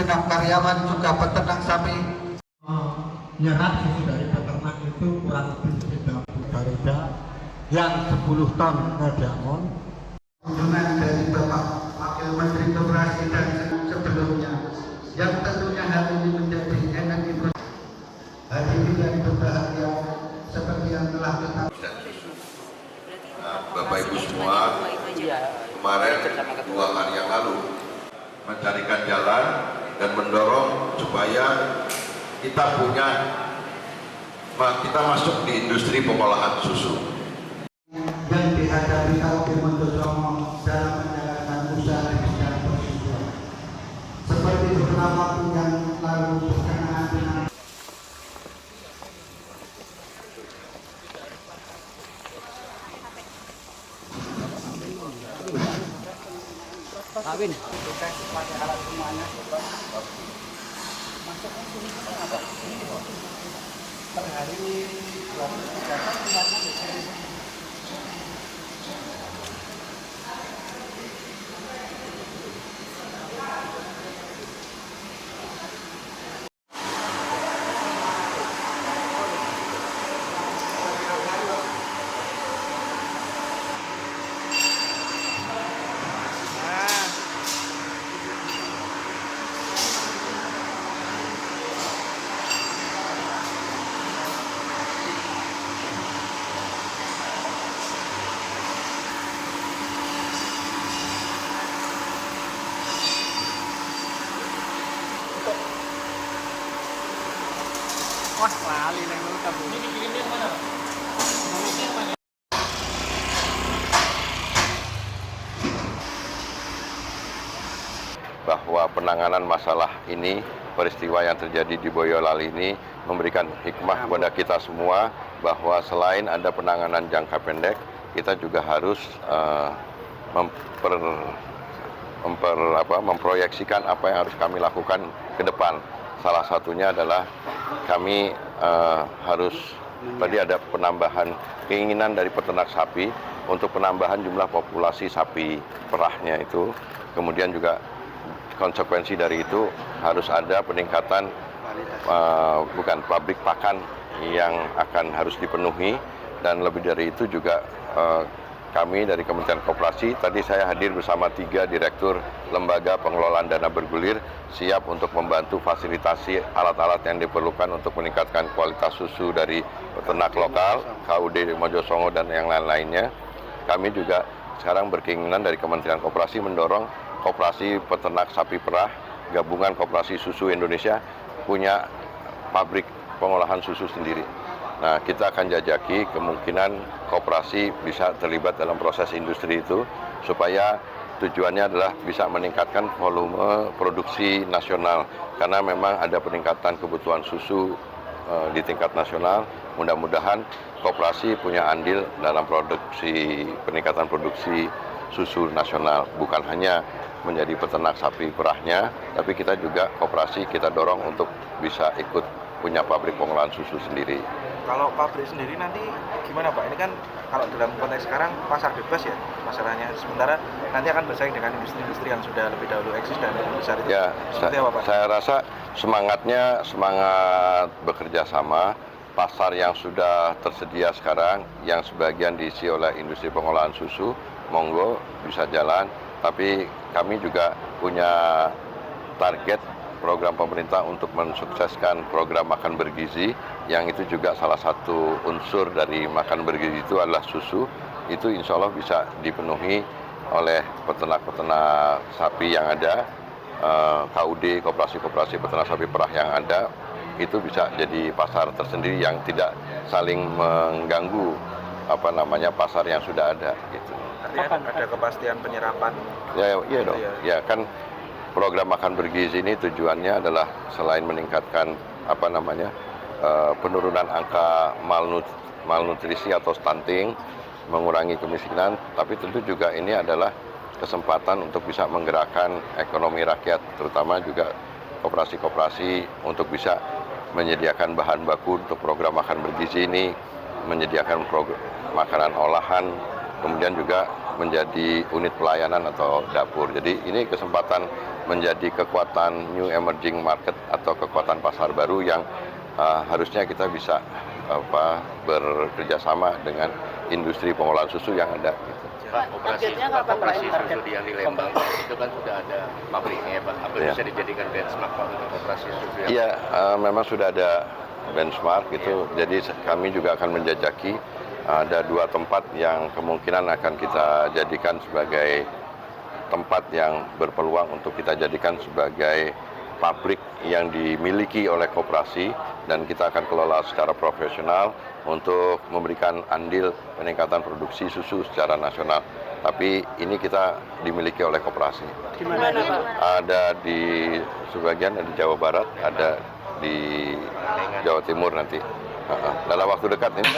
segenap karyawan juga peternak sapi nyerap susu dari peternak itu kurang lebih 30 barida yang 10 ton ngedamon. Kunjungan dari Bapak Wakil Menteri Koperasi dan sebelumnya yang tentunya hal ini menjadi energi hadirin yang berbahagia seperti yang telah kita Bapak Ibu semua, kemarin 2 hari yang lalu mencarikan jalan dan mendorong supaya kita masuk di industri pengolahan susu. yang dihadapi Kabupaten Wonocromo dalam menjalankan usaha dan persusuan. Seperti beberapa waktu yang lalu berkenaan dengan Kawin. Per hari 23 Wah, lali nang ngono kamu. Ini dikirimnya mana? Bahwa penanganan masalah ini, peristiwa yang terjadi di Boyolali ini memberikan hikmah kepada kita semua bahwa selain ada penanganan jangka pendek, kita juga harus memproyeksikan apa yang harus kami lakukan ke depan. Salah satunya adalah kami harus tadi ada penambahan keinginan dari peternak sapi untuk penambahan jumlah populasi sapi perahnya itu. Kemudian juga konsekuensi dari itu harus ada peningkatan pabrik pakan yang harus dipenuhi, dan lebih dari itu juga kami dari Kementerian Koperasi, tadi saya hadir bersama 3 direktur lembaga pengelolaan dana bergulir, siap untuk membantu fasilitasi alat-alat yang diperlukan untuk meningkatkan kualitas susu dari peternak lokal, KUD Mojosongo dan yang lain-lainnya. Kami juga sekarang berkeinginan dari Kementerian Koperasi mendorong Koperasi Peternak Sapi Perah, Gabungan Koperasi Susu Indonesia punya pabrik pengolahan susu sendiri. Nah, kita akan jajaki kemungkinan koperasi bisa terlibat dalam proses industri itu, supaya tujuannya adalah bisa meningkatkan volume produksi nasional, karena memang ada peningkatan kebutuhan susu di tingkat nasional. Mudah-mudahan koperasi punya andil dalam peningkatan produksi susu nasional, bukan hanya menjadi peternak sapi perahnya, tapi kita juga koperasi kita dorong untuk bisa ikut punya pabrik pengolahan susu sendiri. Kalau pabrik sendiri nanti gimana Pak? Ini kan kalau dalam konteks sekarang pasar bebas ya masalahnya. Sementara nanti akan bersaing dengan industri-industri yang sudah lebih dahulu eksis dan lebih besar itu. Ya, apa, Pak? Saya rasa semangat bekerja sama. Pasar yang sudah tersedia sekarang, yang sebagian diisi oleh industri pengolahan susu, monggo bisa jalan. Tapi kami juga punya target program pemerintah untuk mensukseskan program makan bergizi, yang itu juga salah satu unsur dari makan bergizi itu adalah susu. Itu insya Allah bisa dipenuhi oleh peternak-peternak sapi yang ada, KUD, koperasi-koperasi peternak sapi perah yang ada, itu bisa jadi pasar tersendiri yang tidak saling mengganggu pasar yang sudah ada gitu. Artinya ada kepastian penyerapan. Iya dong. Ya kan program makan bergizi ini tujuannya adalah selain meningkatkan penurunan angka malnutrisi atau stunting, mengurangi kemiskinan, tapi tentu juga ini adalah kesempatan untuk bisa menggerakkan ekonomi rakyat, terutama juga koperasi-koperasi untuk bisa menyediakan bahan baku untuk program makan bergizi ini, menyediakan makanan olahan kemudian juga menjadi unit pelayanan atau dapur. Jadi ini kesempatan menjadi kekuatan new emerging market atau kekuatan pasar baru yang harusnya kita bisa bekerja sama dengan industri pengolahan susu yang ada. Pak, operasi susu di yang di Lembang itu kan sudah ada pabriknya ya Pak. Apa bisa dijadikan benchmark Pak untuk operasi susu yang? Iya, memang sudah ada benchmark gitu. Jadi kami juga akan menjajaki ada 2 tempat yang kemungkinan akan kita jadikan sebagai tempat yang berpeluang untuk kita jadikan sebagai pabrik yang dimiliki oleh koperasi dan kita akan kelola secara profesional untuk memberikan andil peningkatan produksi susu secara nasional. Tapi ini kita dimiliki oleh koperasi. Di mana Pak? Ada di sebagian ada di Jawa Barat, ada di Jawa Timur nanti. Dalam waktu dekat ini.